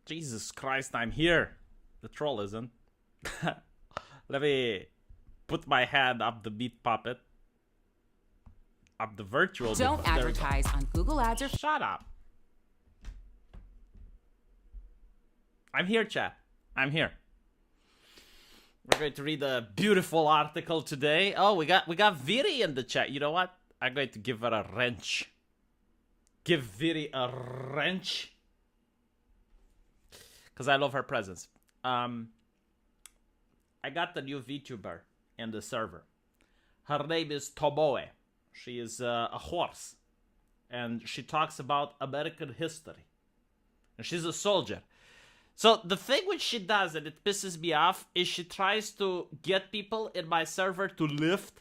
Jesus Christ, I'm here. The troll isn't. Let me put my hand up the meat puppet. Up the virtual. Don't advertise on Google Ads or... Shut up. I'm here, chat. I'm here. We're going to read a beautiful article today. Oh, we got Viri in the chat. You know what? I'm going to give her a wrench. Give Viri a wrench. Because I love her presence. I got the new Vtuber in the server. Her name is Toboe. She is a horse. And she talks about American history. And she's a soldier. So the thing which she does, and it pisses me off, is she tries to get people in my server to lift.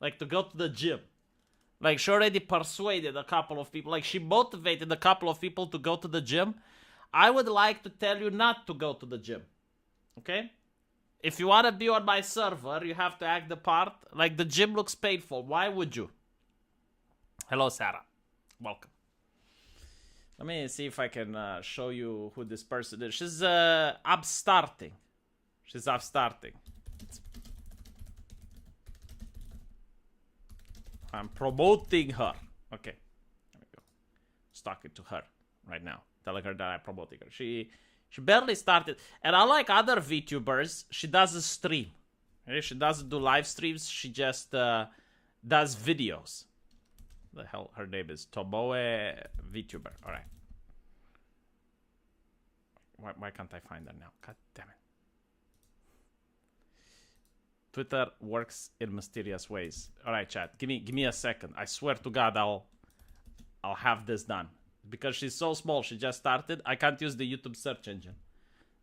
Like to go to the gym. Like she already persuaded a couple of people. Like she motivated a couple of people to go to the gym. I would like to tell you not to go to the gym. Okay? If you want to be on my server, you have to act the part. Like the gym looks painful. Why would you? Hello, Sarah. Welcome. Let me see if I can show you who this person is. She's upstarting. She's upstarting. I'm promoting her. Okay. There we go. Just talking to her right now. Telling her that I'm promoting her. She barely started. And unlike other VTubers, she doesn't stream. Okay? She doesn't do live streams. She just does videos. The hell, her name is Toboe Vtuber. All right. Why can't I find her now? God damn it. Twitter works in mysterious ways. All right, chat. Give me a second. I swear to God, I'll have this done. Because she's so small, she just started. I can't use the YouTube search engine.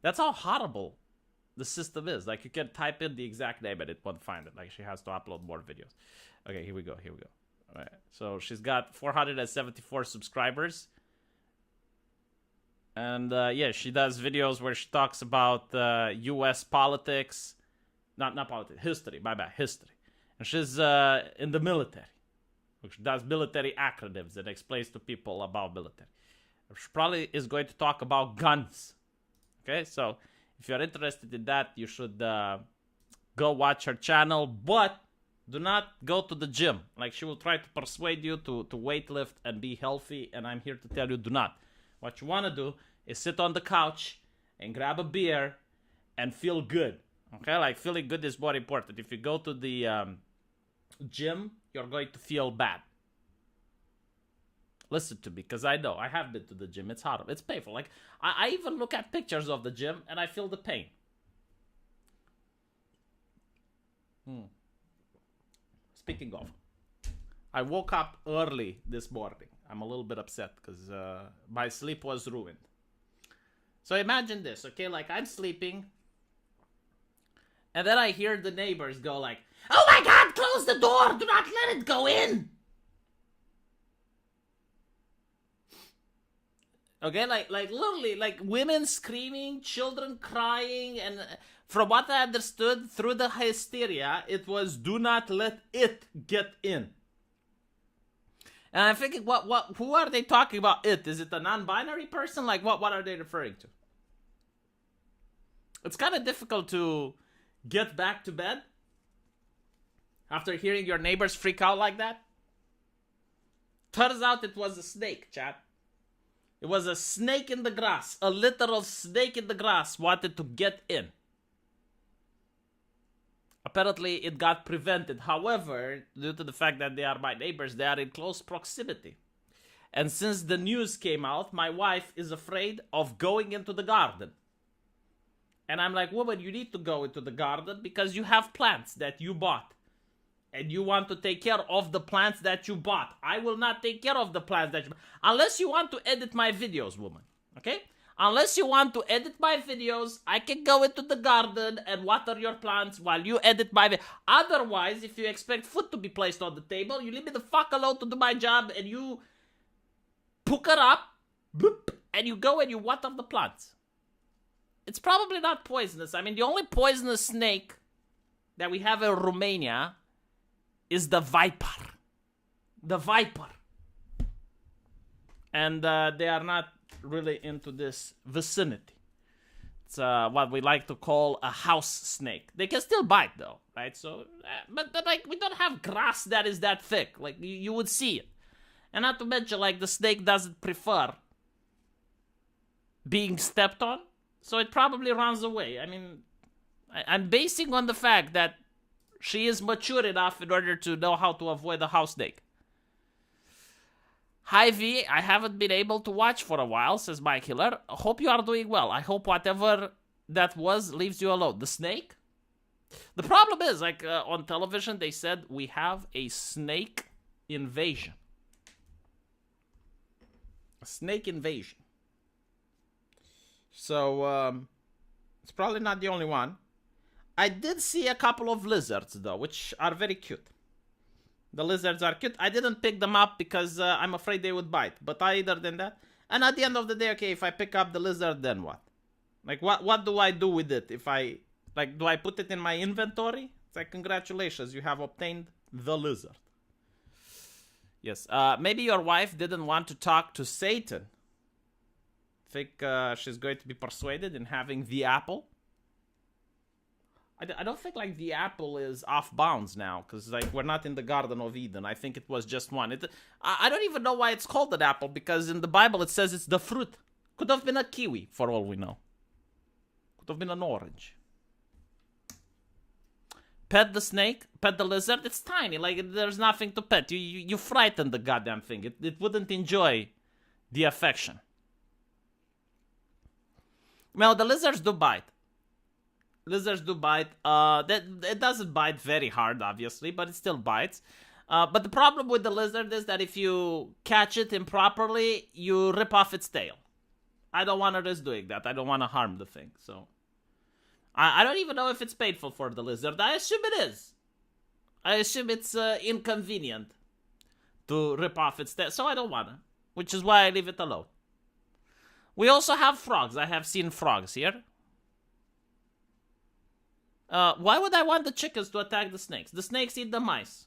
That's how horrible the system is. Like you can type in the exact name and it won't find it. Like she has to upload more videos. Okay, here we go. All right. So she's got 474 subscribers. And yeah, she does videos where she talks about US politics. Not politics, history, my bad, history. And she's in the military. She does military acronyms and explains to people about military. She probably is going to talk about guns. Okay, so if you're interested in that, you should go watch her channel. But do not go to the gym. Like she will try to persuade you to weightlift and be healthy. And I'm here to tell you, do not. What you want to do is sit on the couch and grab a beer and feel good. Okay, like feeling good is more important. If you go to the gym, you're going to feel bad. Listen to me, because I know. I have been to the gym. It's hard. It's painful. Like, I even look at pictures of the gym and I feel the pain. Speaking of, I woke up early this morning. I'm a little bit upset because my sleep was ruined. So imagine this, okay? Like, I'm sleeping. And then I hear the neighbors go like, "Oh my God, close the door. Do not let it go in." Okay, like literally, like women screaming, children crying. And from what I understood through the hysteria, it was do not let it get in. And I'm thinking, who are they talking about it? Is it a non-binary person? Like, what are they referring to? It's kind of difficult to get back to bed after hearing your neighbors freak out like that. Turns out it was a snake, chat. It was a snake in the grass. A literal snake in the grass wanted to get in. Apparently, it got prevented. However, due to the fact that they are my neighbors, they are in close proximity. And since the news came out, my wife is afraid of going into the garden. And I'm like, woman, you need to go into the garden because you have plants that you bought. And you want to take care of the plants that you bought. I will not take care of the plants that you bought. Unless you want to edit my videos, woman. Okay? Unless you want to edit my videos, I can go into the garden and water your plants while you edit my video. Otherwise, if you expect food to be placed on the table, you leave me the fuck alone to do my job and you pucker up, boop, and you go and you water the plants. It's probably not poisonous. I mean, the only poisonous snake that we have in Romania is the viper. The viper. And they are not really into this vicinity. It's what we like to call a house snake. They can still bite though, right? So, but like we don't have grass that is that thick. Like you would see it, and not to mention like the snake doesn't prefer being stepped on, so it probably runs away. I mean, I'm basing on the fact that she is mature enough in order to know how to avoid a house snake. Hi V, I haven't been able to watch for a while, says Mike Hiller. Hope you are doing well. I hope whatever that was leaves you alone. The snake? The problem is, like on television, they said we have a snake invasion. A snake invasion. So, it's probably not the only one. I did see a couple of lizards, though, which are very cute. The lizards are cute. I didn't pick them up because I'm afraid they would bite. But either than that, and at the end of the day, okay, if I pick up the lizard, then what? Like, what do I do with it? If I, like, do I put it in my inventory? It's like, congratulations, you have obtained the lizard. Yes, maybe your wife didn't want to talk to Satan. Think she's going to be persuaded in having the apple? I don't think, like, the apple is off bounds now, because, like, we're not in the Garden of Eden. I think it was just one. I don't even know why it's called an apple, because in the Bible it says it's the fruit. Could have been a kiwi, for all we know. Could have been an orange. Pet the snake, pet the lizard. It's tiny, like, there's nothing to pet. You frighten the goddamn thing. It wouldn't enjoy the affection. Well, the lizards do bite. Lizards do bite. It doesn't bite very hard, obviously, but it still bites. But the problem with the lizard is that if you catch it improperly, you rip off its tail. I don't want to risk doing that. I don't want to harm the thing. So I don't even know if it's painful for the lizard. I assume it is. I assume it's inconvenient to rip off its tail. So I don't want to, which is why I leave it alone. We also have frogs. I have seen frogs here. Why would I want the chickens to attack the snakes? The snakes eat the mice.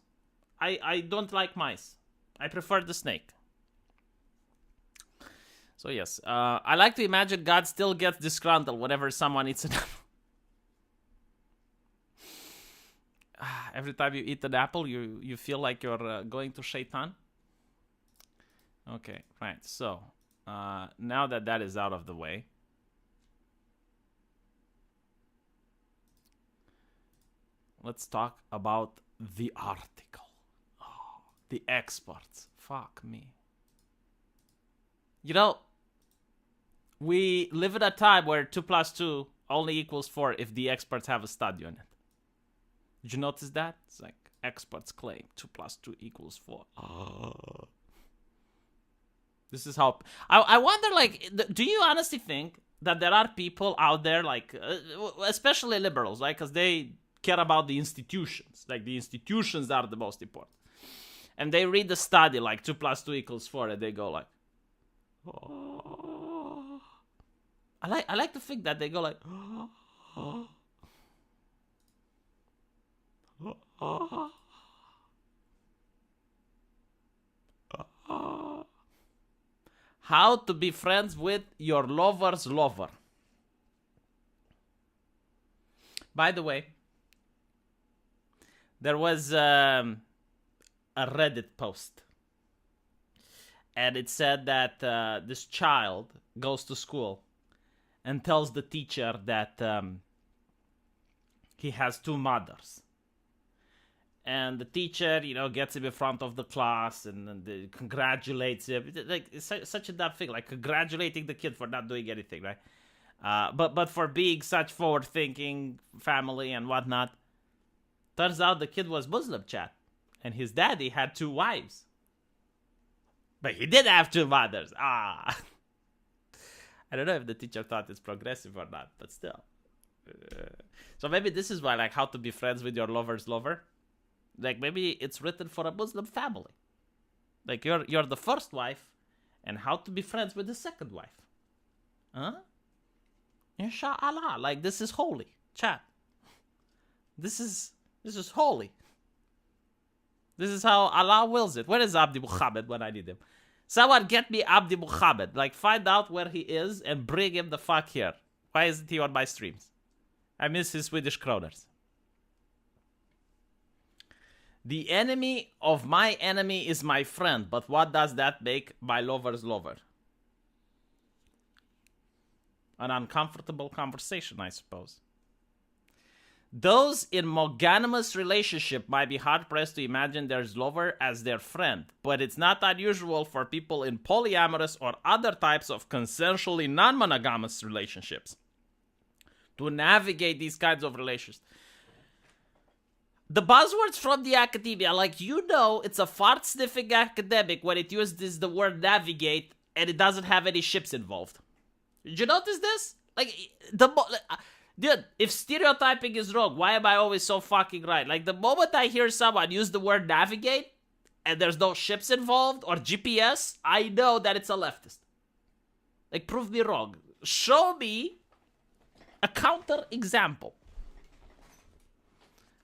I don't like mice. I prefer the snake. So yes, I like to imagine God still gets disgruntled whenever someone eats an apple. Every time you eat an apple, you feel like you're going to Shaitan. Okay, right. So, now that is out of the way. Let's talk about the article. Oh, the experts. Fuck me. You know, we live in a time where 2 plus 2 only equals 4 if the experts have a study on it. Did you notice that? It's like, experts claim 2 plus 2 equals 4. Oh. This is how... I wonder, like, do you honestly think that there are people out there, like, especially liberals, right? Because they care about the institutions. Like, the institutions are the most important. And they read the study, like, 2 plus 2 equals 4, and they go like, oh. I like to think that they go like, oh. Oh. Oh. How to be friends with your lover's lover. By the way, there was a Reddit post. And it said that this child goes to school and tells the teacher that he has 2 mothers. And the teacher, you know, gets him in front of the class and congratulates him. Like, it's such a dumb thing, like congratulating the kid for not doing anything, right? But for being such forward-thinking family and whatnot. Turns out the kid was Muslim, chat. And his daddy had 2 wives. But he did have 2 mothers. I don't know if the teacher thought it's progressive or not, but still. So maybe this is why, like, how to be friends with your lover's lover. Like, maybe it's written for a Muslim family. Like, you're the first wife, and how to be friends with the second wife. Huh? Inshallah. Like, this is holy. Chat. This is holy. This is how Allah wills it. Where is Abdi Muhammad when I need him? Someone get me Abdi Muhammad. Like, find out where he is and bring him the fuck here. Why isn't he on my streams? I miss his Swedish kroners. The enemy of my enemy is my friend, but what does that make my lover's lover? An uncomfortable conversation, I suppose. Those in monogamous relationship might be hard-pressed to imagine their lover as their friend, but it's not unusual for people in polyamorous or other types of consensually non-monogamous relationships to navigate these kinds of relations. The buzzwords from the academia, like, you know, it's a fart-sniffing academic when it uses the word navigate and it doesn't have any ships involved. Did you notice this? Like, dude, if stereotyping is wrong, why am I always so fucking right? Like, the moment I hear someone use the word navigate and there's no ships involved or GPS, I know that it's a leftist. Like, prove me wrong. Show me a counter example.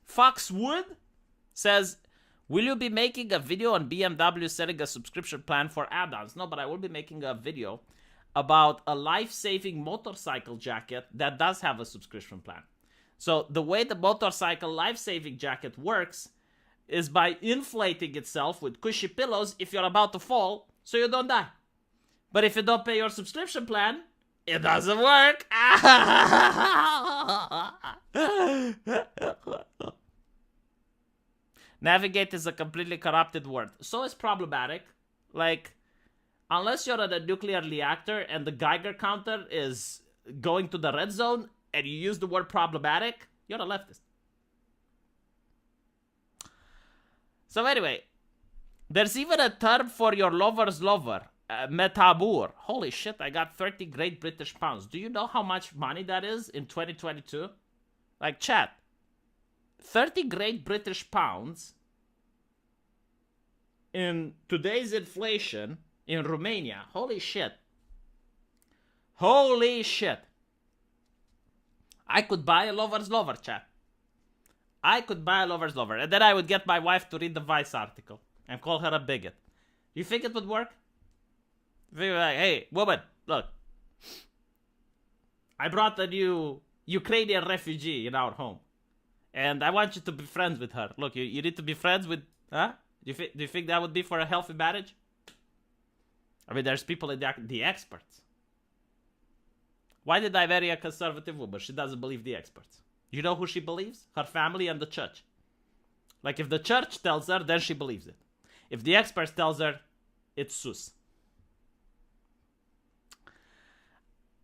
Foxwood says, will you be making a video on BMW setting a subscription plan for add-ons? No, but I will be making a video about a life-saving motorcycle jacket that does have a subscription plan. So the way the motorcycle life-saving jacket works is by inflating itself with cushy pillows if you're about to fall, so you don't die. But if you don't pay your subscription plan, it doesn't work. Navigate is a completely corrupted word. So it's problematic. Like, unless you're at a nuclear reactor and the Geiger counter is going to the red zone and you use the word problematic, you're a leftist. So anyway, there's even a term for your lover's lover, metabur. Holy shit, I got 30 great British pounds. Do you know how much money that is in 2022? Like, chat. 30 great British pounds in today's inflation in Romania. Holy shit. Holy shit. I could buy a lover's lover, chat. I could buy a lover's lover. And then I would get my wife to read the Vice article and call her a bigot. You think it would work? Like, hey, woman, look. I brought a new Ukrainian refugee in our home. And I want you to be friends with her. Look, you need to be friends with... Huh? Do you think that would be for a healthy marriage? I mean, there's people in the experts. Why did I marry a conservative woman? She doesn't believe the experts. You know who she believes? Her family and the church. Like, if the church tells her, then she believes it. If the experts tells her, it's sus.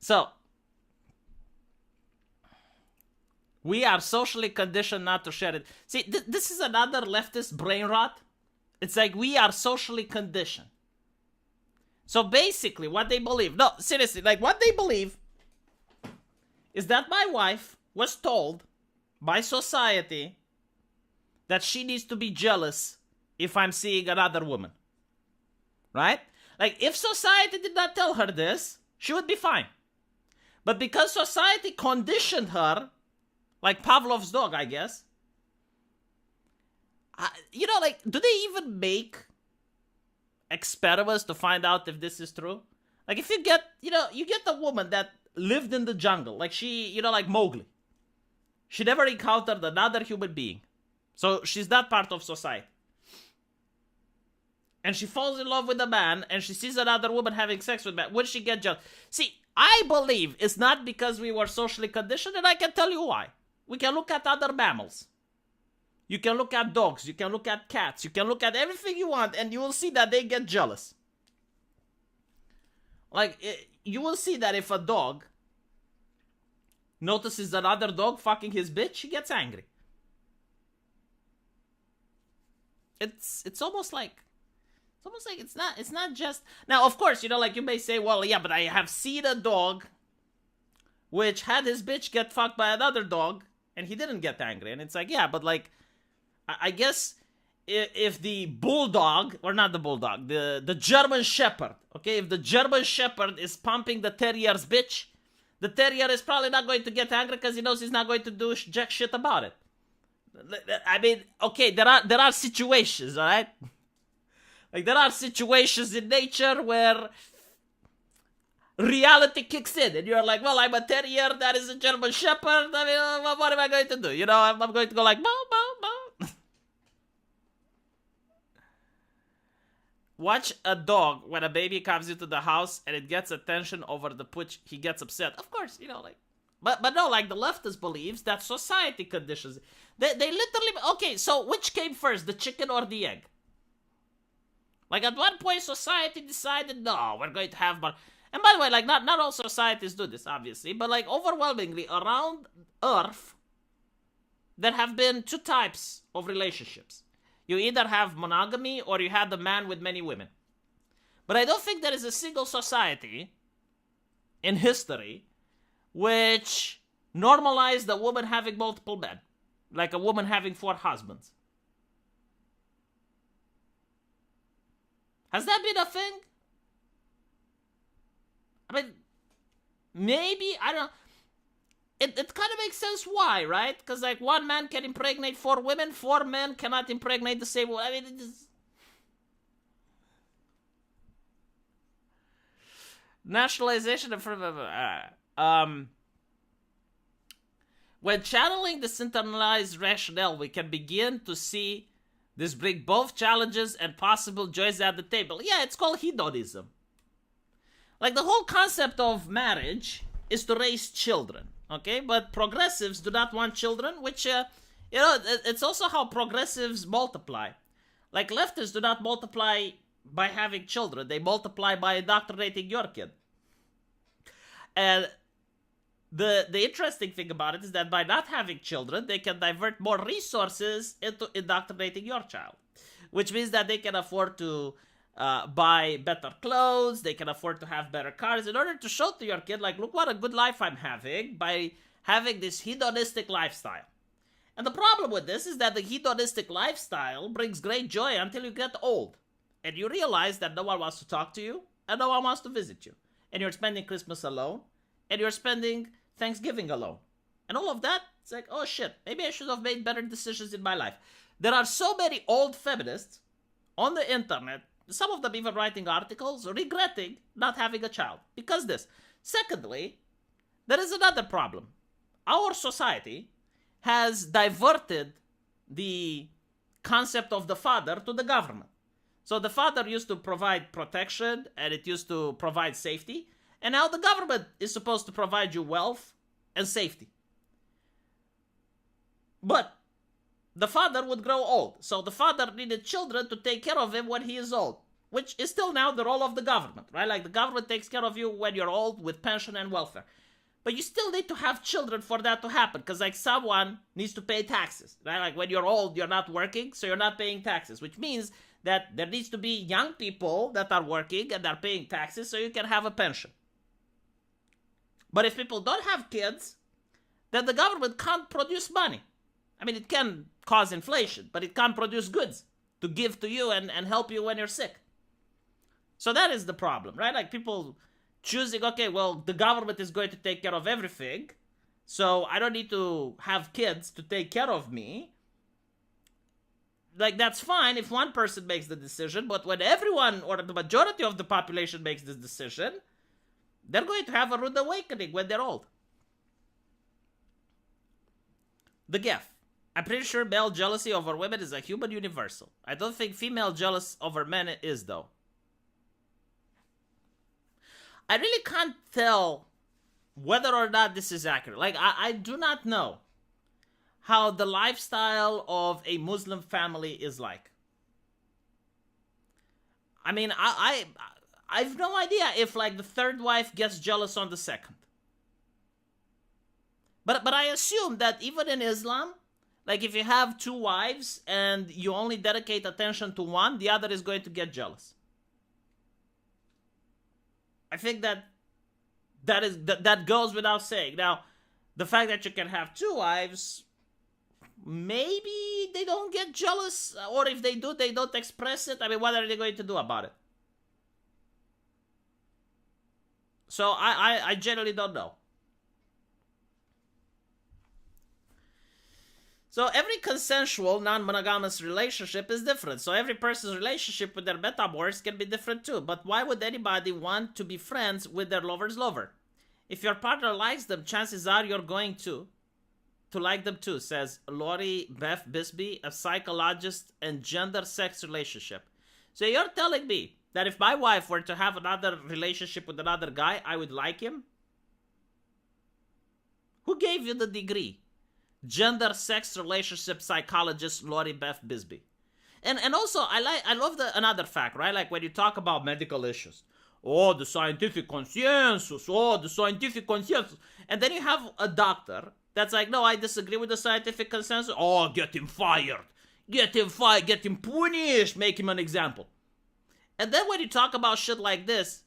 So, we are socially conditioned not to share it. See, this is another leftist brain rot. It's like we are socially conditioned. So basically, what they believe... No, seriously, like what they believe is that my wife was told by society that she needs to be jealous if I'm seeing another woman. Right? Like, if society did not tell her this, she would be fine. But because society conditioned her, like Pavlov's dog, I guess. You know, like, do they even make experiments to find out if this is true? Like, if you get, you get a woman that lived in the jungle, like she, like Mowgli. She never encountered another human being. So she's not part of society. And she falls in love with a man, and she sees another woman having sex with a man. Would she get jealous? See, I believe it's not because we were socially conditioned, and I can tell you why. We can look at other mammals. You can look at dogs. You can look at cats. You can look at everything you want, and you will see that they get jealous. Like, you will see that if a dog notices another dog fucking his bitch, he gets angry. It's almost like it's not just... Now, of course, like you may say, well, yeah, but I have seen a dog which had his bitch get fucked by another dog, and he didn't get angry. And it's like, yeah, but like, I guess if the bulldog, or not the bulldog, the German Shepherd, okay, if the German Shepherd is pumping the terrier's bitch, the terrier is probably not going to get angry because he knows he's not going to do jack shit about it. I mean, okay, there are situations, all right? Like, there are situations in nature where reality kicks in, and you're like, well, I'm a terrier, that is a German Shepherd, I mean, what am I going to do? You know, I'm going to go like, bow, bow, bow. Watch a dog when a baby comes into the house and it gets attention over the pooch, he gets upset. Of course, you know, like, but no, like the leftist believes that society conditions. They literally, okay, so which came first, the chicken or the egg? Like, at one point, society decided, no, we're going to have more. And by the way, like, not all societies do this, obviously, but like, overwhelmingly, around Earth, there have been two types of relationships. You either have monogamy or you have the man with many women. But I don't think there is a single society in history which normalized a woman having multiple men. Like a woman having 4 husbands. Has that been a thing? I mean, maybe, I don't know. It kind of makes sense why, right? Because, like, one man can impregnate 4 women, 4 men cannot impregnate the same woman. I mean, it is... Nationalization of... when channeling this internalized rationale, we can begin to see this bring both challenges and possible joys at the table. Yeah, it's called hedonism. Like, the whole concept of marriage is to raise children, okay? But progressives do not want children, which, you know, it's also how progressives multiply. Like, leftists do not multiply by having children. They multiply by indoctrinating your kid. And the interesting thing about it is that by not having children, they can divert more resources into indoctrinating your child. Which means that they can afford to buy better clothes, they can afford to have better cars in order to show to your kid, like, look what a good life I'm having by having this hedonistic lifestyle. And the problem with this is that the hedonistic lifestyle brings great joy until you get old. And you realize that no one wants to talk to you, and no one wants to visit you. And you're spending Christmas alone, and you're spending Thanksgiving alone. And all of that, it's like, oh shit, maybe I should have made better decisions in my life. There are so many old feminists on the internet, some of them even writing articles, regretting not having a child. Because this. Secondly, there is another problem. Our society has diverted the concept of the father to the government. So the father used to provide protection, and it used to provide safety. And now the government is supposed to provide you wealth and safety. But the father would grow old. So the father needed children to take care of him when he is old. Which is still now the role of the government, right? Like, the government takes care of you when you're old with pension and welfare. But you still need to have children for that to happen. Because, like, someone needs to pay taxes, right? Like, when you're old, you're not working, so you're not paying taxes. Which means that there needs to be young people that are working and are paying taxes so you can have a pension. But if people don't have kids, then the government can't produce money. I mean, it can cause inflation, but it can't produce goods to give to you and help you when you're sick. So that is the problem, right? Like, people choosing, okay, well, the government is going to take care of everything, so I don't need to have kids to take care of me. Like, that's fine if one person makes the decision, but when everyone or the majority of the population makes this decision, they're going to have a rude awakening when they're old. The Gef. I'm pretty sure male jealousy over women is a human universal. I don't think female jealous over men is, though. I really can't tell whether or not this is accurate. Like, I do not know how the lifestyle of a Muslim family is like. I mean, I've no idea if, like, the third wife gets jealous on the second. But I assume that even in Islam, like, if you have 2 wives and you only dedicate attention to one, the other is going to get jealous. I think that goes without saying. Now, the fact that you can have 2 wives, maybe they don't get jealous, or if they do, they don't express it. I mean, what are they going to do about it? So I generally don't know. So every consensual, non-monogamous relationship is different. So every person's relationship with their metamours can be different too. But why would anybody want to be friends with their lover's lover? If your partner likes them, chances are you're going to like them too, says Lori Beth Bisbee, a psychologist and gender sex relationship. So you're telling me that if my wife were to have another relationship with another guy, I would like him? Who gave you the degree? Gender sex relationship psychologist Lori Beth Bisbee. And also I love another fact, right? Like when you talk about medical issues. Oh, the scientific consensus. Oh, the scientific consensus. And then you have a doctor that's like, no, I disagree with the scientific consensus. Oh, get him fired. Get him fired. Get him punished. Make him an example. And then when you talk about shit like this,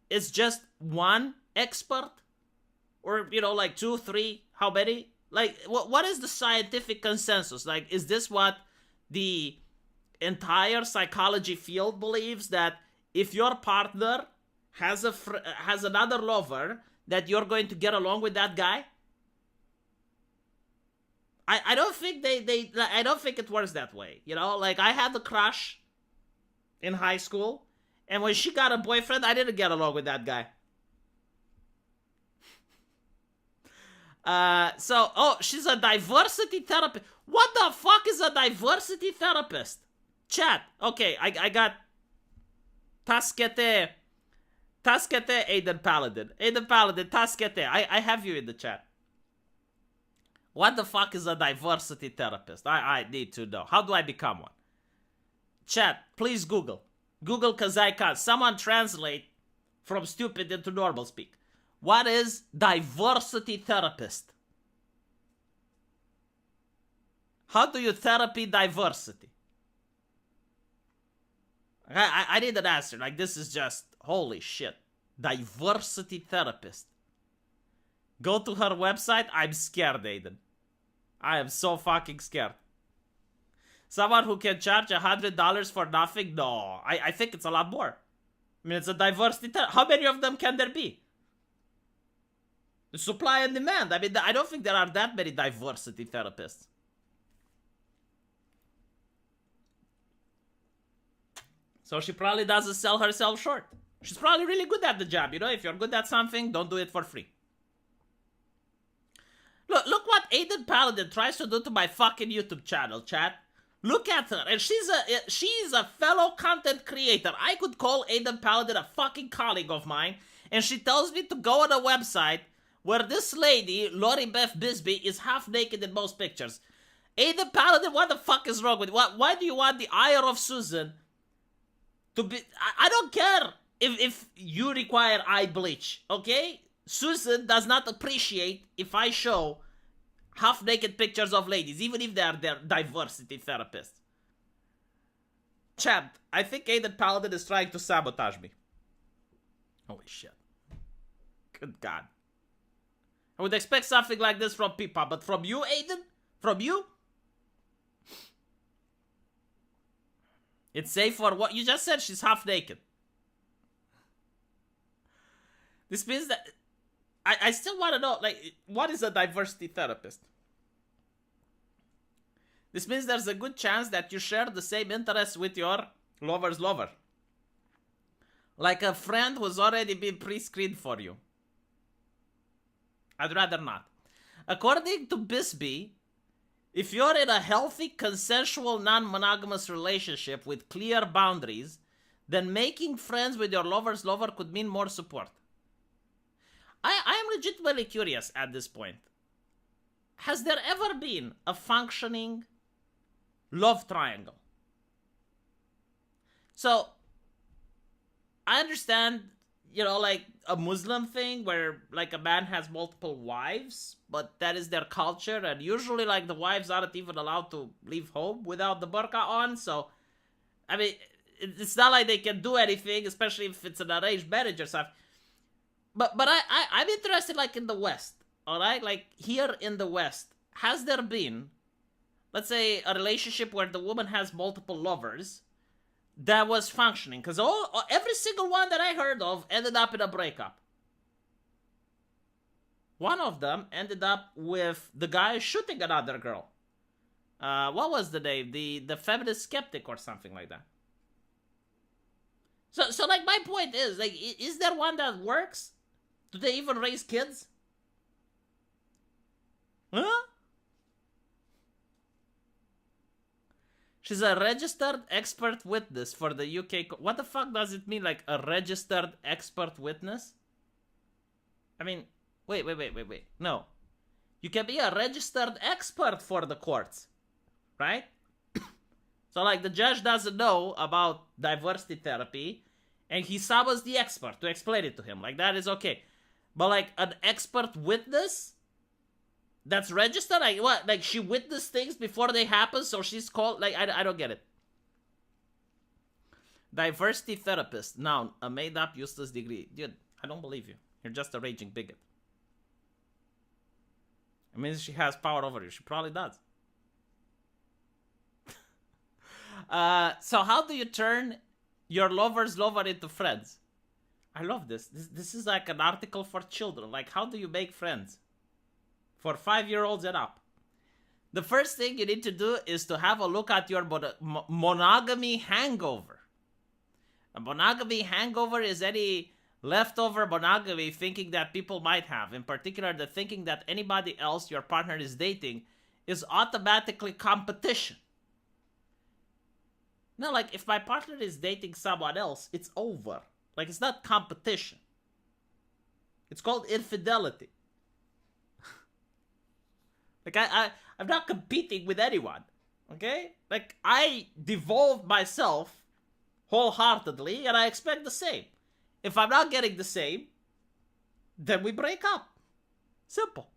it's just one expert? Or, you know, like 2, 3, how many? Like, what is the scientific consensus? Like, is this what the entire psychology field believes? That if your partner has another lover, that you're going to get along with that guy? I don't think I don't think it works that way. You know, like I had a crush in high school, and when she got a boyfriend, I didn't get along with that guy. She's a diversity therapist. What the fuck is a diversity therapist? Chat. Okay, I got Taskete Aiden Paladin. Aiden Paladin, Taskete. I have you in the chat. What the fuck is a diversity therapist? I need to know. How do I become one? Chat, please Google. Google, cause I can't. Someone translate from stupid into normal speak. What is diversity therapist? How do you therapy diversity? I need an answer. Like, this is just, holy shit. Diversity therapist. Go to her website. I'm scared, Aiden. I am so fucking scared. Someone who can charge $100 for nothing? No. I think it's a lot more. I mean, it's a diversity therapist. How many of them can there be? The supply and demand. I mean, I don't think there are that many diversity therapists. So she probably doesn't sell herself short. She's probably really good at the job. You know, if you're good at something, don't do it for free. Look what Aiden Paladin tries to do to my fucking YouTube channel, chat. Look at her, and she's a fellow content creator. I could call Aiden Paladin a fucking colleague of mine, and she tells me to go on a website where this lady, Lori Beth Bisbee, is half naked in most pictures. Aiden Paladin, what the fuck is wrong with you? Why do you want the ire of Susan to be... I don't care if you require eye bleach, okay? Susan does not appreciate if I show half-naked pictures of ladies, even if they are their diversity therapists. Chat, I think Aiden Paladin is trying to sabotage me. Holy shit. Good God. I would expect something like this from Pipa, but from you, Aiden? From you? It's safe for what? You just said she's half-naked. This means that... I still want to know, like, what is a diversity therapist? This means there's a good chance that you share the same interests with your lover's lover. Like a friend who's already been pre-screened for you. I'd rather not. According to Bisbee, if you're in a healthy, consensual, non-monogamous relationship with clear boundaries, then making friends with your lover's lover could mean more support. I am legitimately curious at this point. Has there ever been a functioning love triangle? So, I understand, you know, like a Muslim thing where like a man has multiple wives, but that is their culture, and usually like the wives aren't even allowed to leave home without the burqa on, so, I mean, it's not like they can do anything, especially if it's an arranged marriage or something. But I'm interested, like, in the West, all right? Like, here in the West, has there been, let's say, a relationship where the woman has multiple lovers that was functioning? Because every single one that I heard of ended up in a breakup. One of them ended up with the guy shooting another girl. What was the name? The feminist skeptic or something like that. So like my point is, like, is there one that works? Do they even raise kids? Huh? She's a registered expert witness for the UK. What the fuck does it mean, like a registered expert witness? I mean, wait. No. You can be a registered expert for the courts, right? So, like, the judge doesn't know about diversity therapy, and he summons the expert to explain it to him. Like, that is okay. But, like, an expert witness that's registered? Like, what? Like, she witnessed things before they happen, so she's called? Like, I don't get it. Diversity therapist. Noun, a made-up useless degree. Dude, I don't believe you. You're just a raging bigot. It means she has power over you. She probably does. So how do you turn your lover's lover into friends? I love this. This is like an article for children. Like, how do you make friends? For 5-year-olds and up. The first thing you need to do is to have a look at your monogamy hangover. A monogamy hangover is any leftover monogamy thinking that people might have. In particular, the thinking that anybody else your partner is dating is automatically competition. No, like, if my partner is dating someone else, it's over. Like, it's not competition. It's called infidelity. Like, I'm not competing with anyone, okay? Like, I devolved myself wholeheartedly, and I expect the same. If I'm not getting the same, then we break up. Simple.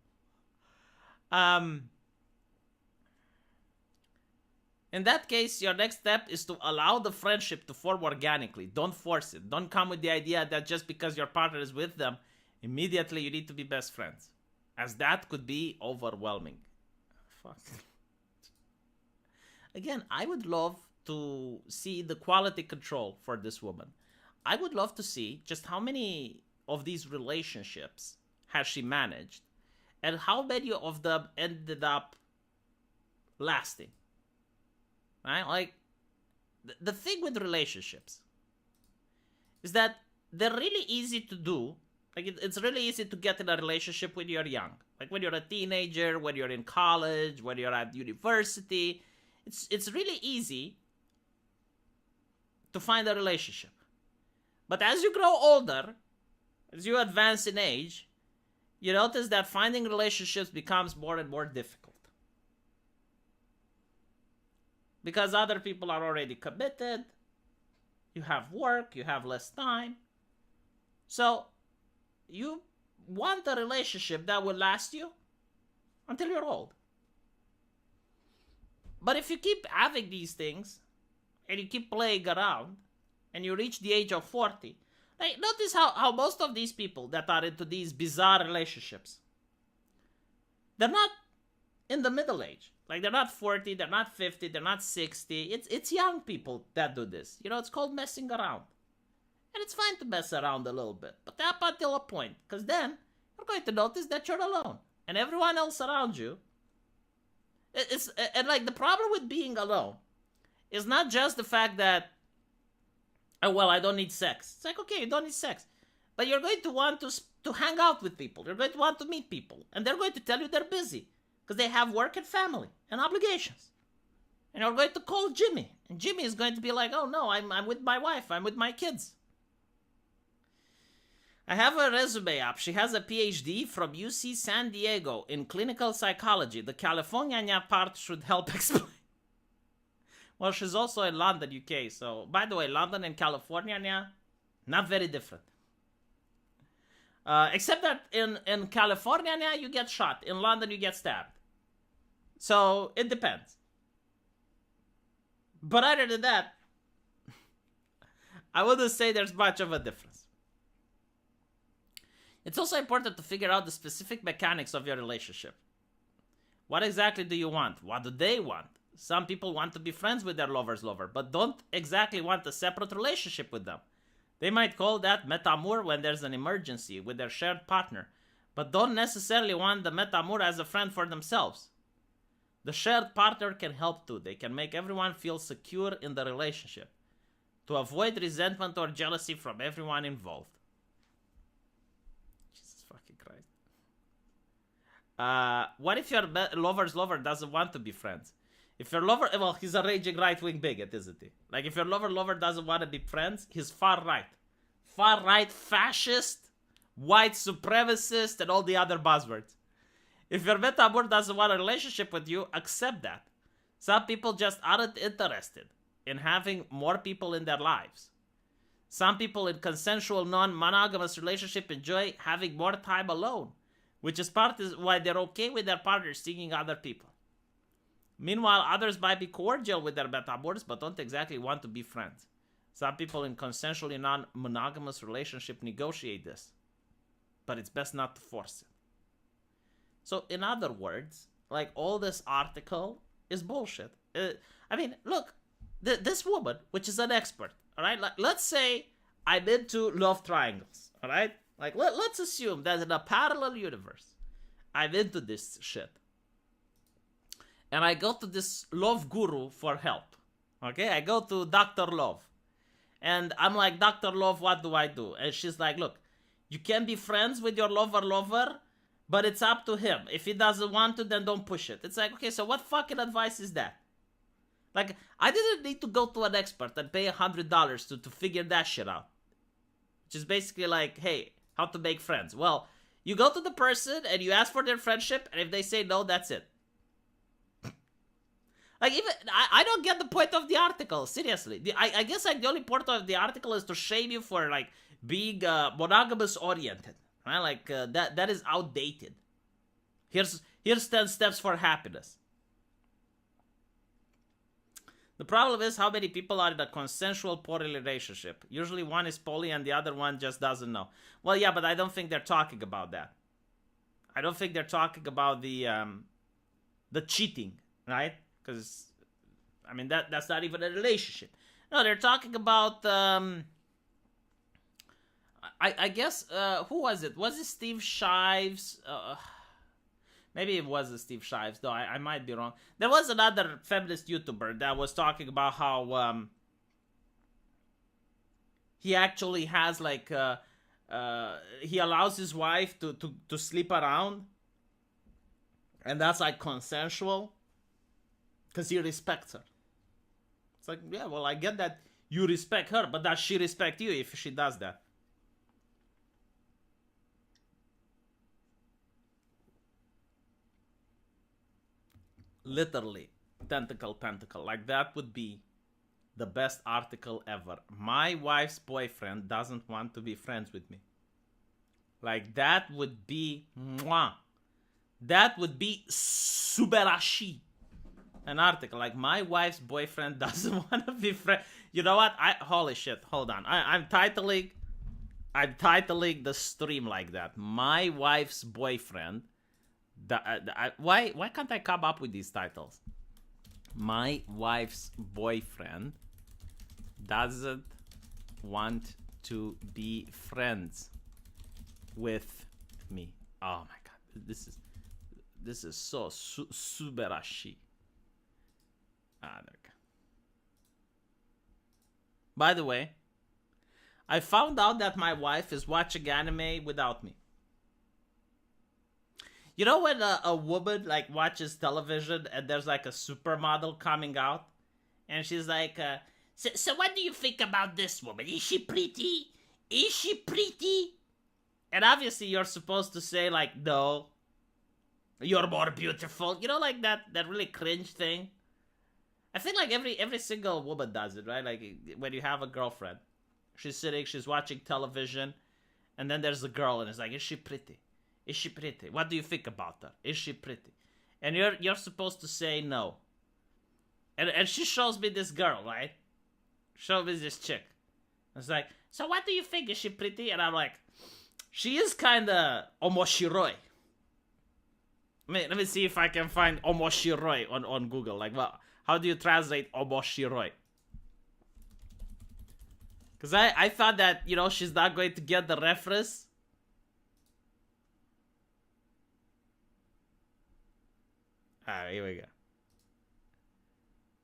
In that case, your next step is to allow the friendship to form organically. Don't force it. Don't come with the idea that just because your partner is with them, immediately you need to be best friends. As that could be overwhelming. Fuck. Again, I would love to see the quality control for this woman. I would love to see just how many of these relationships has she managed and how many of them ended up lasting. Right? Like, the thing with relationships is that they're really easy to do. Like, it's really easy to get in a relationship when you're young. Like, when you're a teenager, when you're in college, when you're at university. It's really easy to find a relationship. But as you grow older, as you advance in age, you notice that finding relationships becomes more and more difficult. Because other people are already committed, you have work, you have less time. So, you want a relationship that will last you until you're old. But if you keep having these things, and you keep playing around, and you reach the age of 40, like, notice how most of these people that are into these bizarre relationships, they're not in the middle age. Like, they're not 40, they're not 50, they're not 60. It's young people that do this. You know, it's called messing around. And it's fine to mess around a little bit, but up until a point, because then you're going to notice that you're alone. And everyone else around you, and like, the problem with being alone is not just the fact that, oh, well, I don't need sex. It's like, okay, you don't need sex. But you're going to want to hang out with people. You're going to want to meet people. And they're going to tell you they're busy. Because they have work and family and obligations. And you're going to call Jimmy. And Jimmy is going to be like, oh no, I'm with my wife. I'm with my kids. I have a resume up. She has a PhD from UC San Diego in clinical psychology. The California part should help explain. Well, she's also in London, UK. So, by the way, London and California, not very different. Except that in California, you get shot. In London, you get stabbed. So, it depends. But other than that, I wouldn't say there's much of a difference. It's also important to figure out the specific mechanics of your relationship. What exactly do you want? What do they want? Some people want to be friends with their lover's lover, but don't exactly want a separate relationship with them. They might call that metamour when there's an emergency with their shared partner, but don't necessarily want the metamour as a friend for themselves. The shared partner can help too. They can make everyone feel secure in the relationship to avoid resentment or jealousy from everyone involved. Jesus fucking Christ. What if your lover's lover doesn't want to be friends? If your lover, well, he's a raging right-wing bigot, isn't he? Like, if your lover doesn't want to be friends, he's far right. Far right, fascist, white supremacist, and all the other buzzwords. If your Vtuber doesn't want a relationship with you, accept that. Some people just aren't interested in having more people in their lives. Some people in consensual, non-monogamous relationship enjoy having more time alone, which is part of why they're okay with their partners seeing other people. Meanwhile, others might be cordial with their Vtubers, but don't exactly want to be friends. Some people in consensually non-monogamous relationship negotiate this, but it's best not to force it. So, in other words, like, all this article is bullshit. I mean, look, this woman, which is an expert, all right? Like, let's say I'm into love triangles, all right? Like, let's assume that in a parallel universe, I'm into this shit. And I go to this love guru for help, okay? I go to Dr. Love. And I'm like, Dr. Love, what do I do? And she's like, look, you can be friends with your lover, but it's up to him. If he doesn't want to, then don't push it. It's like, okay, so what fucking advice is that? Like, I didn't need to go to an expert and pay $100 to figure that shit out. Which is basically like, hey, how to make friends. Well, you go to the person and you ask for their friendship, and if they say no, that's it. Like, even, I don't get the point of the article, seriously. I guess, like, the only point of the article is to shame you for, like, being monogamous-oriented. Right? Like, that is outdated. Here's 10 steps for happiness. The problem is how many people are in a consensual poly relationship. Usually one is poly and the other one just doesn't know. Well, yeah, but I don't think they're talking about that. I don't think they're talking about the cheating, right? Because, I mean, that's not even a relationship. No, they're talking about, I guess, who was it? Was it Steve Shives? Maybe it was Steve Shives, though I might be wrong. There was another feminist YouTuber that was talking about how he actually has, like, he allows his wife to sleep around. And that's, like, consensual. Because he respects her. It's like, yeah, well, I get that you respect her, but does she respect you if she does that? Literally, tentacle. Like, that would be the best article ever. My wife's boyfriend doesn't want to be friends with me. Like, that would be mwah. That would be subarashi. An article like, my wife's boyfriend doesn't want to be friends. You know what? Holy shit, hold on. I'm titling the stream like that. My wife's boyfriend. Why can't I come up with these titles? My wife's boyfriend doesn't want to be friends with me. Oh my god, this is so subarashi. There we go. By the way, I found out that my wife is watching anime without me. You know when a woman, like, watches television and there's, like, a supermodel coming out? And she's like, so what do you think about this woman? Is she pretty? Is she pretty? And obviously you're supposed to say, like, no, you're more beautiful. You know, like, that really cringe thing? I think, like, every single woman does it, right? Like, when you have a girlfriend, she's sitting, she's watching television, and then there's a girl, and it's like, is she pretty? Is she pretty? What do you think about her? Is she pretty? And you're supposed to say no. And she shows me this girl, right? Shows me this chick. It's like, so what do you think? Is she pretty? And I'm like, she is kind of omoshiroi. Let me see if I can find omoshiroi on Google. Like, well, how do you translate omoshiroi? Because I thought that, you know, she's not going to get the reference. Here we go.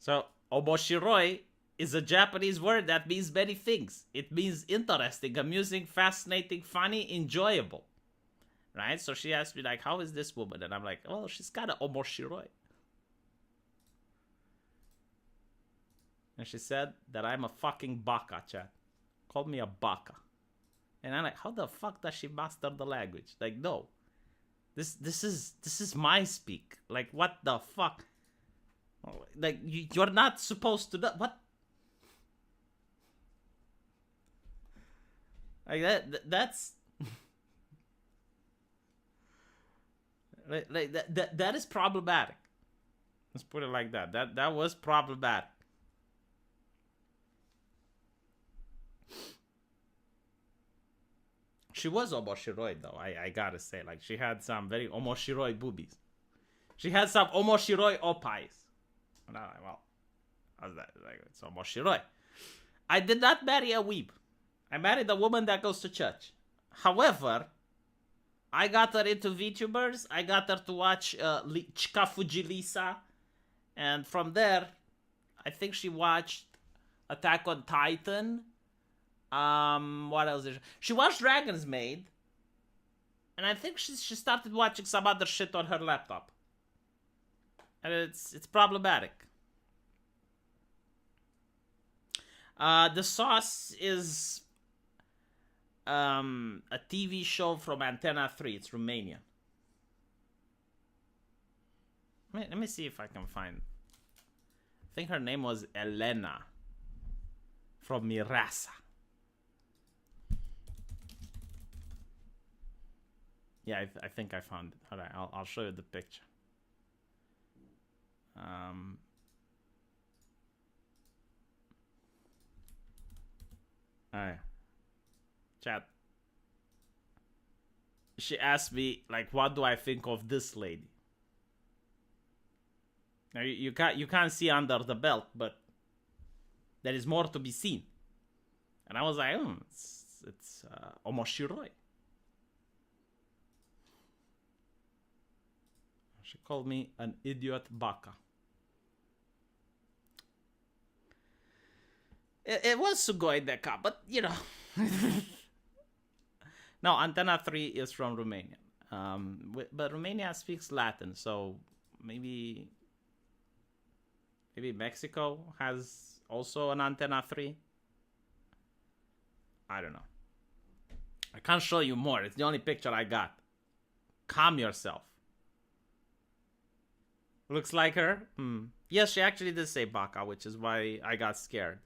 So, omoshiroi is a Japanese word that means many things. It means interesting, amusing, fascinating, funny, enjoyable. Right? So she asked me, like, how is this woman? And I'm like, well, she's kind of omoshiroi. And she said that I'm a fucking baka, chat. Called me a baka. And I'm like, how the fuck does she master the language? Like, no. This is my speak. Like, what the fuck? Like, you're not supposed to... What? Like, that's... like, that is problematic. Let's put it like that. That was problematic. She was omoshiroi, though, I gotta say. Like, she had some very omoshiroi boobies. She had some omoshiroi opais. And I'm like, well, how's that? Like, it's omoshiroi. I did not marry a weeb. I married a woman that goes to church. However, I got her into Vtubers. I got her to watch Chikafuji Lisa. And from there, I think she watched Attack on Titan. What else did she watched Dragon's Maid, and I think she started watching some other shit on her laptop, and it's problematic. The Sauce is a TV show from Antenna 3. It's Romanian. Let me see if I can find. I think her name was Elena from Mirasa. Yeah, I think I found it. All right, I'll show you the picture. Alright. Chat. She asked me, like, what do I think of this lady? Now, you can't see under the belt, but there is more to be seen. And I was like, it's omoshiroi. She called me an idiot baka. It was Sugoi Deka, but you know. No, Antenna 3 is from Romania. But Romania speaks Latin, so maybe Mexico has also an Antenna 3. I don't know. I can't show you more. It's the only picture I got. Calm yourself. Looks like her. Yes, she actually did say baka, which is why I got scared.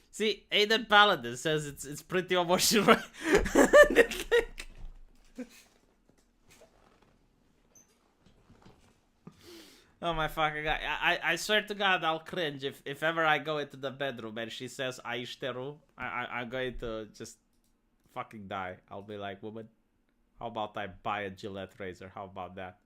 See, Aiden Paladin says it's pretty omoshiroi. Oh my fucking god. I swear to God I'll cringe if ever I go into the bedroom and she says Aishiteru. I'm going to just fucking die. I'll be like, woman, how about I buy a Gillette razor? How about that?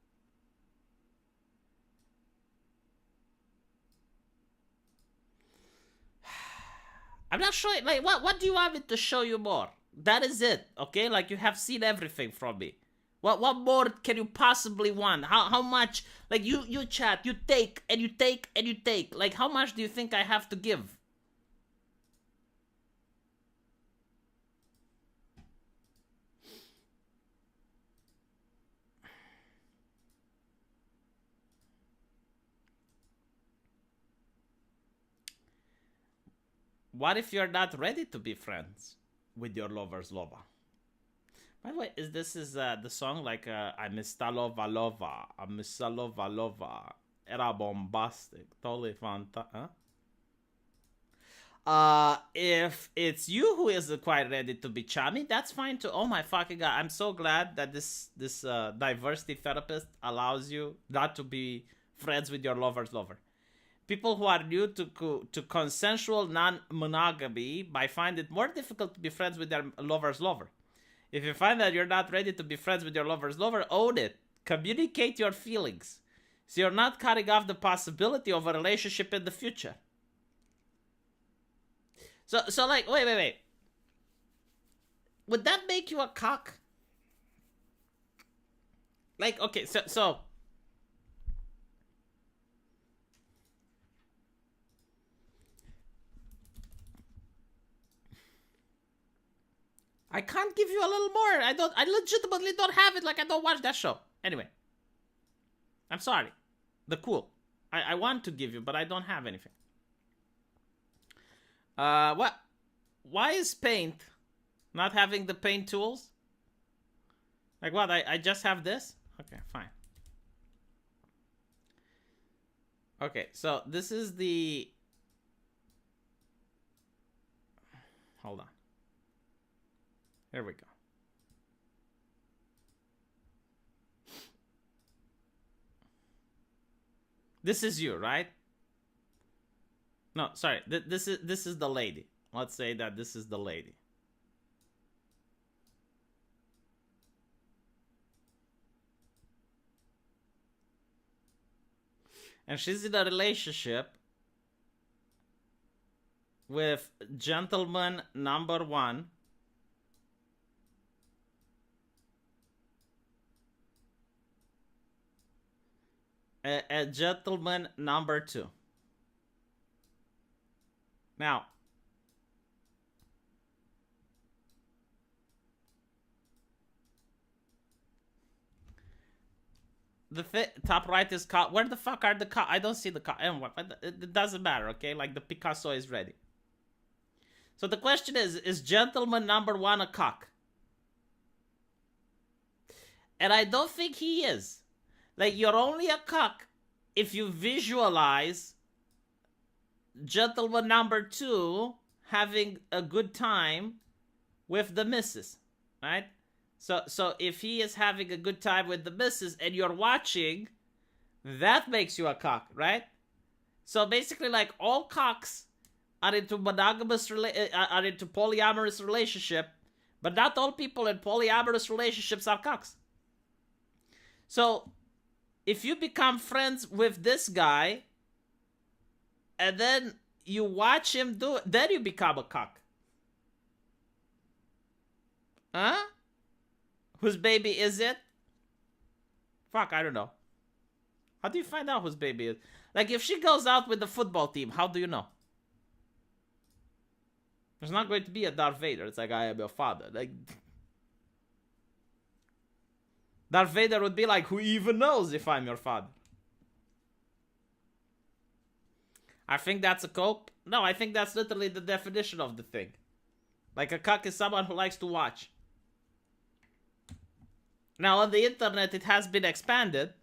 I'm not sure, like, what do you want me to show you more? That is it, okay? Like, you have seen everything from me. What more can you possibly want? How much, like, you chat, you take, and you take, and you take. Like, how much do you think I have to give? What if you're not ready to be friends with your lover's lover? By the way, this the song like I miss Talova Lova, I miss Talova Lova, era bombastic, totally fantastic. If it's you who isn't quite ready to be chummy, that's fine too. Oh my fucking god, I'm so glad that this diversity therapist allows you not to be friends with your lover's lover. People who are new to consensual non-monogamy might find it more difficult to be friends with their lover's lover. If you find that you're not ready to be friends with your lover's lover, own it. Communicate your feelings, so you're not cutting off the possibility of a relationship in the future. So like, wait. Would that make you a cock? Like, okay, so I can't give you a little more. I legitimately don't have it. Like, I don't watch that show. Anyway. I'm sorry. The cool. I want to give you, but I don't have anything. What? Why is Paint not having the Paint tools? Like what? I just have this? Okay, fine. Okay, so this is the... Hold on. Here we go. This is you, right? No, sorry. This is the lady. Let's say that this is the lady. And she's in a relationship with gentleman number 1. A gentleman number 2. Now, the top right is where the fuck are the I don't see the it doesn't matter, okay? Like, the Picasso is ready. So the question is gentleman number 1 a cock? And I don't think he is. Like, you're only a cock if you visualize gentleman number 2 having a good time with the missus, right? So if he is having a good time with the missus and you're watching, that makes you a cock, right? So basically, like, all cocks are into are into polyamorous relationship, but not all people in polyamorous relationships are cocks. So if you become friends with this guy and then you watch him do it, then you become a cock. Huh? Whose baby is it? Fuck, I don't know. How do you find out whose baby is? Like, if she goes out with the football team, how do you know? There's not going to be a Darth Vader. It's like, I am your father. Like, Darth Vader would be like, who even knows if I'm your father? I think that's a cope. No, I think that's literally the definition of the thing. Like, a cuck is someone who likes to watch. Now, on the internet, it has been expanded.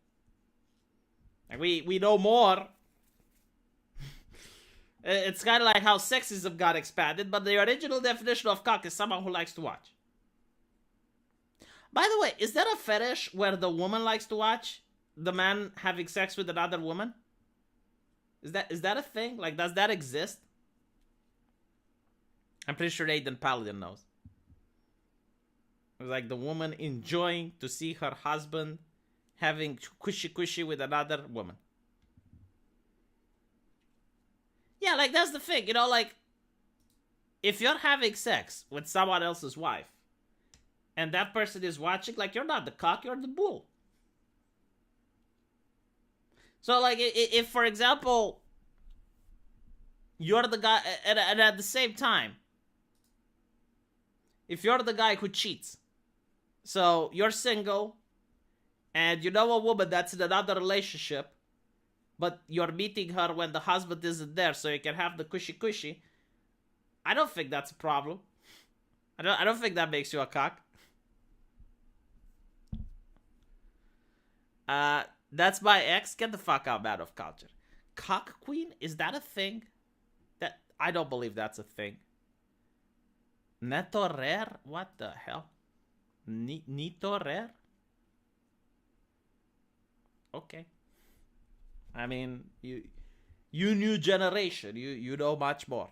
Like, we know more. It's kind of like how sexism got expanded, but the original definition of cock is someone who likes to watch. By the way, is that a fetish where the woman likes to watch the man having sex with another woman? Is that a thing? Like, does that exist? I'm pretty sure Aiden Paladin knows. It's like the woman enjoying to see her husband having cushy with another woman. Yeah, like, that's the thing, you know, like, if you're having sex with someone else's wife, and that person is watching, like, you're not the cock, you're the bull. So, like, if for example, you're the guy, and at the same time, if you're the guy who cheats, so you're single, and you know a woman that's in another relationship, but you're meeting her when the husband isn't there so you can have the cushy. I don't think that's a problem. I don't think that makes you a cock. That's my ex. Get the fuck out, man of culture. Cock queen? Is that a thing? That I don't believe that's a thing. Neto rare? What the hell? Nito rare? Okay. I mean, you new generation, you know much more.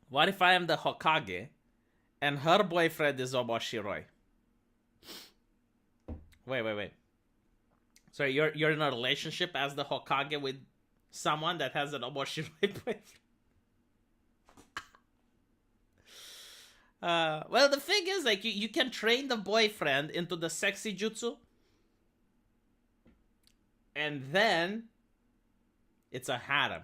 What if I am the Hokage and her boyfriend is Omoshiroi? Wait. Sorry, you're in a relationship as the Hokage with someone that has an Omoshiroi boyfriend? Well, the thing is, like, you can train the boyfriend into the sexy jutsu, and then it's a harem.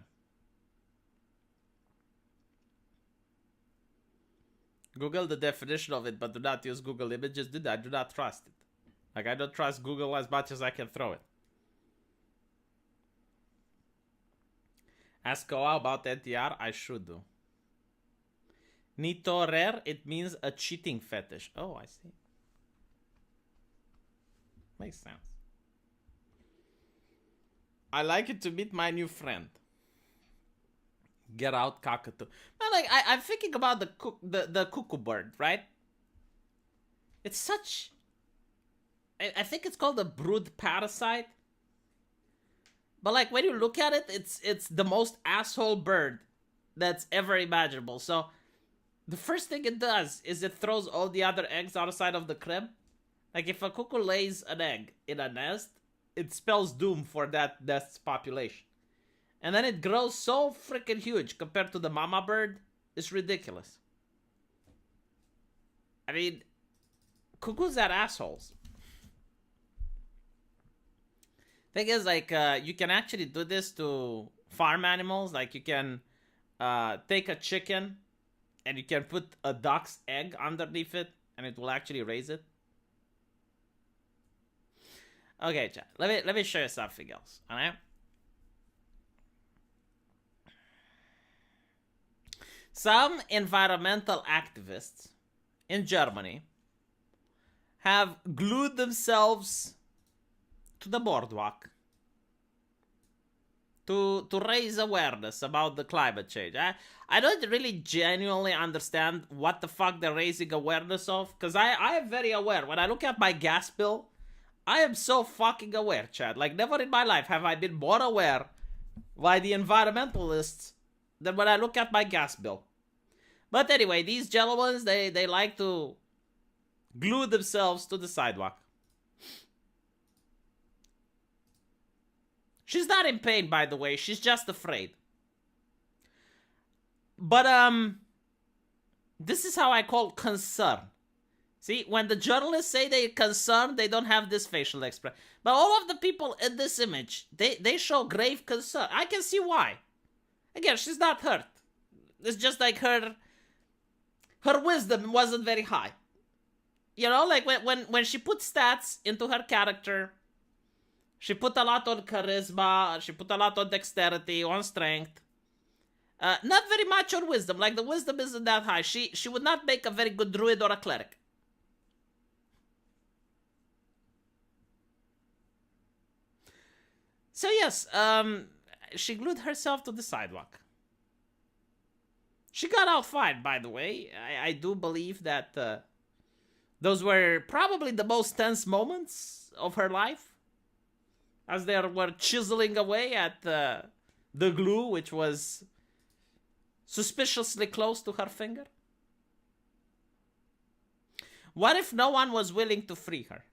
Google the definition of it, but do not use Google Images. I do not trust it. Like, I don't trust Google as much as I can throw it. Ask Koa about NTR. I should do. Nitorer, it means a cheating fetish. Oh, I see. Makes sense. I like it to meet my new friend. Get out, cockatoo. Man, like, I'm thinking about the cuckoo bird, right? It's such... I think it's called a brood parasite. But like, when you look at it, it's the most asshole bird that's ever imaginable. So, the first thing it does is it throws all the other eggs outside of the crib. Like, if a cuckoo lays an egg in a nest, it spells doom for that nest's population. And then it grows so freaking huge compared to the mama bird. It's ridiculous. I mean, cuckoos are assholes. Thing is, like, you can actually do this to farm animals. Like, you can take a chicken and you can put a duck's egg underneath it and it will actually raise it. Okay, chat. Let me show you something else. Alright? Some environmental activists in Germany have glued themselves to the boardwalk to raise awareness about the climate change. I don't really genuinely understand what the fuck they're raising awareness of, because I am very aware. When I look at my gas bill, I am so fucking aware, Chad. Like, never in my life have I been more aware by the environmentalists than when I look at my gas bill. But anyway, these gentlemen, they like to glue themselves to the sidewalk. She's not in pain, by the way. She's just afraid. But, this is how I call concern. See, when the journalists say they're concerned, they don't have this facial expression. But all of the people in this image, they show grave concern. I can see why. Again, she's not hurt. It's just like her wisdom wasn't very high. You know, like when she put stats into her character, she put a lot on charisma, she put a lot on dexterity, on strength. Not very much on wisdom. Like, the wisdom isn't that high. She would not make a very good druid or a cleric. So yes, she glued herself to the sidewalk. She got out fine, by the way. I do believe that those were probably the most tense moments of her life, as they were chiseling away at the glue, which was suspiciously close to her finger. What if no one was willing to free her?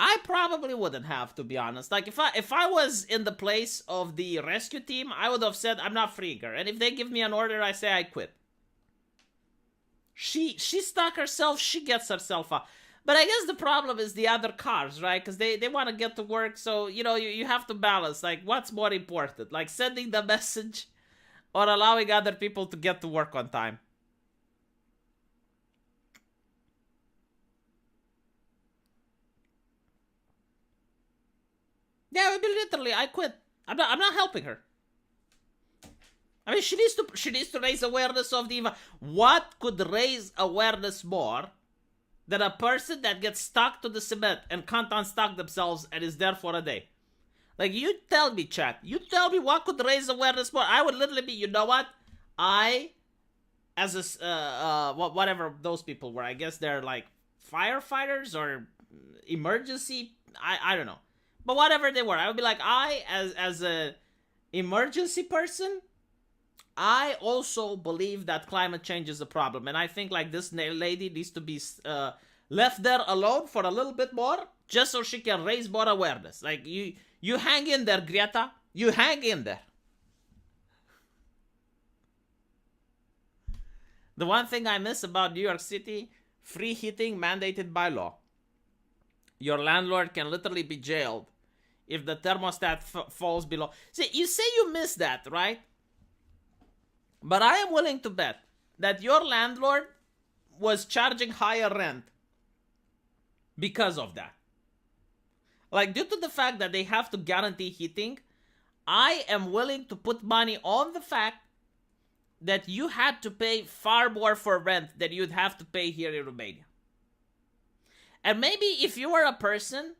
I probably wouldn't have, to be honest. Like, if I was in the place of the rescue team, I would have said, I'm not freeing her. And if they give me an order, I say I quit. She stuck herself, she gets herself up. But I guess the problem is the other cars, right? Because they want to get to work, so, you know, you have to balance. Like, what's more important? Like, sending the message or allowing other people to get to work on time? Yeah, I mean, literally, I quit. I'm not helping her. I mean, she needs to raise awareness of the... What could raise awareness more than a person that gets stuck to the cement and can't unstuck themselves and is there for a day? Like, you tell me, chat. You tell me what could raise awareness more. I would literally be, you know what? As a... whatever those people were. I guess they're like firefighters or emergency... I don't know. But whatever they were, I would be like, as a emergency person, I also believe that climate change is a problem. And I think, like, this lady needs to be left there alone for a little bit more, just so she can raise more awareness. Like, you hang in there, Greta. You hang in there. The one thing I miss about New York City, free heating mandated by law. Your landlord can literally be jailed if the thermostat falls below. See, you say you miss that, right? But I am willing to bet that your landlord was charging higher rent because of that. Like, due to the fact that they have to guarantee heating, I am willing to put money on the fact that you had to pay far more for rent than you'd have to pay here in Romania. And maybe if you are a person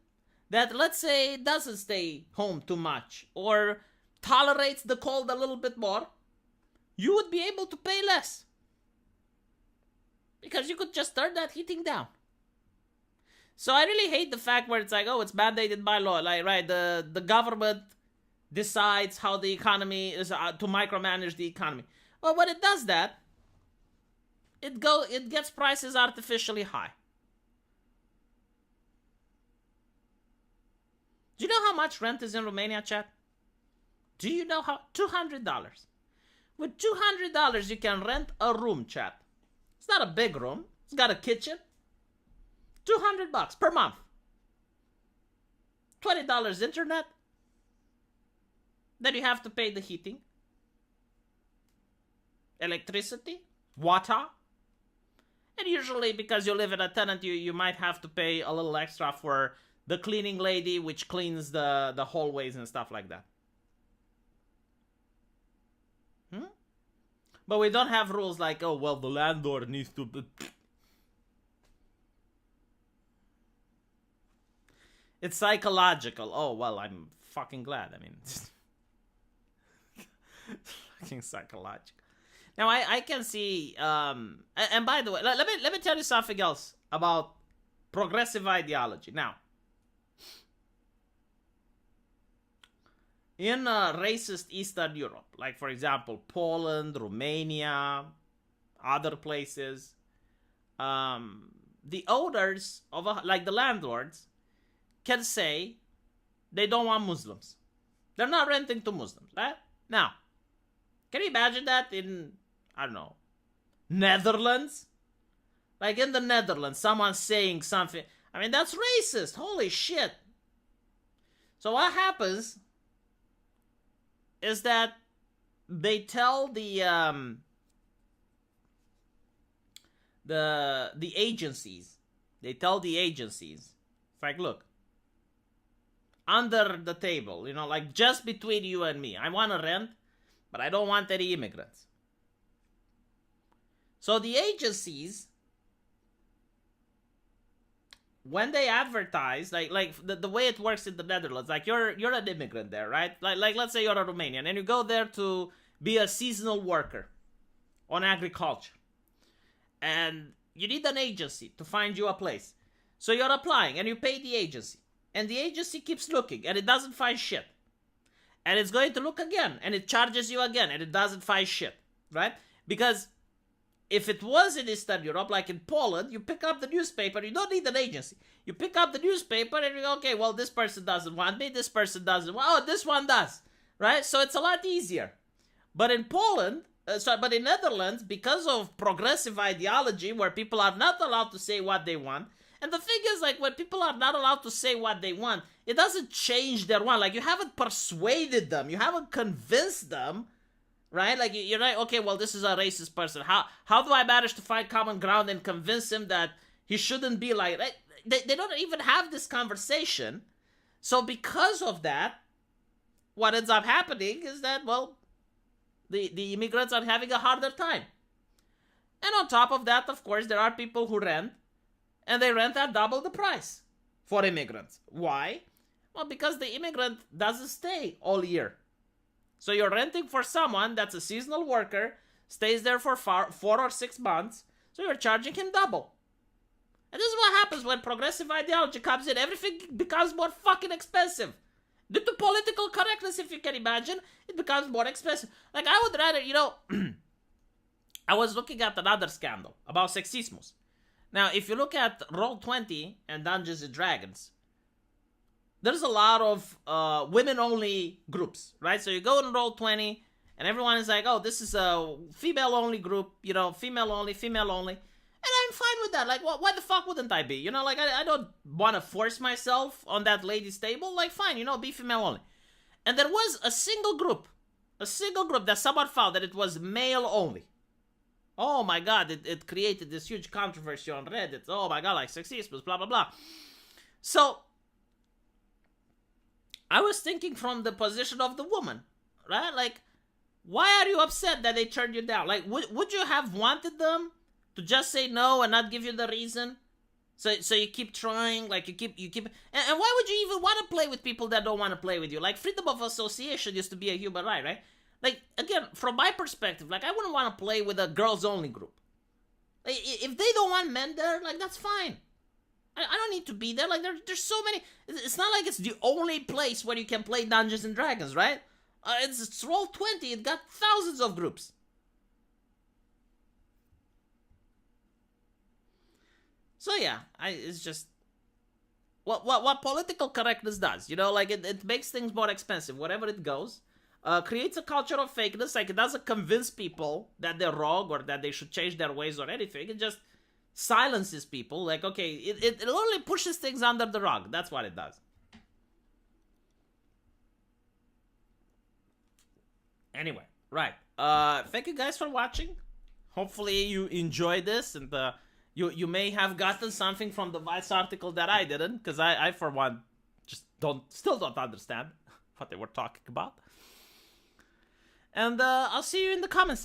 that, let's say, doesn't stay home too much or tolerates the cold a little bit more, you would be able to pay less. Because you could just turn that heating down. So I really hate the fact where it's like, oh, it's mandated by law. Like, right, the government decides how the economy is to micromanage the economy. Well, when it does that, it gets prices artificially high. Do you know how much rent is in Romania, chat? Do you know how? $200. With $200, you can rent a room, chat. It's not a big room. It's got a kitchen. $200 per month. $20 internet. Then you have to pay the heating, electricity, water. And usually, because you live in a tenant, you might have to pay a little extra for the cleaning lady, which cleans the hallways and stuff like that. But we don't have rules like, oh, well, the landlord needs to... It's psychological. Oh, well, I'm fucking glad. I mean, fucking psychological. Now, I can see... and by the way, let me tell you something else about progressive ideology. Now, in racist Eastern Europe, like, for example, Poland, Romania, other places, the owners of, like the landlords, can say they don't want Muslims. They're not renting to Muslims, right? Now, can you imagine that in, I don't know, Netherlands? Like in the Netherlands, someone saying something. I mean, that's racist. Holy shit. So what happens is that they tell the agencies. They tell the agencies, it's like, look, under the table, you know, like just between you and me, I want to rent, but I don't want any immigrants. So the agencies, when they advertise, like the way it works in the Netherlands, like you're an immigrant there, right? Like let's say you're a Romanian and you go there to be a seasonal worker on agriculture, and you need an agency to find you a place. So you're applying and you pay the agency, and the agency keeps looking and it doesn't find shit, and it's going to look again and it charges you again and it doesn't find shit, right? Because if it was in Eastern Europe, like in Poland, you pick up the newspaper, you don't need an agency. You pick up the newspaper and you go, okay, well, this person doesn't want me, this person doesn't want, oh, this one does, right? So it's a lot easier. But in Poland, but in Netherlands, because of progressive ideology where people are not allowed to say what they want, and the thing is, like, when people are not allowed to say what they want, it doesn't change their want. Like, you haven't persuaded them, you haven't convinced them, right? Like, you're like, okay, well, this is a racist person. How do I manage to find common ground and convince him that he shouldn't be like... Right? They don't even have this conversation. So because of that, what ends up happening is that, well, the immigrants are having a harder time. And on top of that, of course, there are people who rent, and they rent at double the price for immigrants. Why? Well, because the immigrant doesn't stay all year. So you're renting for someone that's a seasonal worker, stays there for 4 or 6 months, so you're charging him double. And this is what happens when progressive ideology comes in. Everything becomes more fucking expensive. Due to political correctness, if you can imagine, it becomes more expensive. Like, I would rather, you know, I was looking at another scandal about sexismus. Now, if you look at Roll20 and Dungeons and Dragons, there's a lot of women-only groups, right? So you go in Roll20, and everyone is like, oh, this is a female-only group, you know, female-only. And I'm fine with that. Like, why the fuck wouldn't I be? You know, like, I don't want to force myself on that lady's table. Like, fine, you know, be female-only. And there was a single group that someone found that it was male-only. Oh my god, it created this huge controversy on Reddit. Oh my god, like sexism, blah blah blah. So I was thinking from the position of the woman, right? Like, why are you upset that they turned you down? Like, would you have wanted them to just say no and not give you the reason? So you keep trying, like you keep, and why would you even want to play with people that don't want to play with you? Like, freedom of association used to be a human right, right? Like, again, from my perspective, like, I wouldn't want to play with a girls only group. Like, if they don't want men there, like, that's fine. I don't need to be there. Like, there's so many. It's not like it's the only place where you can play Dungeons and Dragons, right? It's Roll20. It got thousands of groups. So yeah, it's just what political correctness does. You know, like it makes things more expensive wherever it goes. Creates a culture of fakeness. Like, it doesn't convince people that they're wrong or that they should change their ways or anything. It just silences people. Like, okay, it only pushes things under the rug. That's what it does. Anyway, right. Thank you guys for watching. Hopefully you enjoyed this, and you may have gotten something from the Vice article that I didn't, because I for one just still don't understand what they were talking about. And I'll see you in the comments section.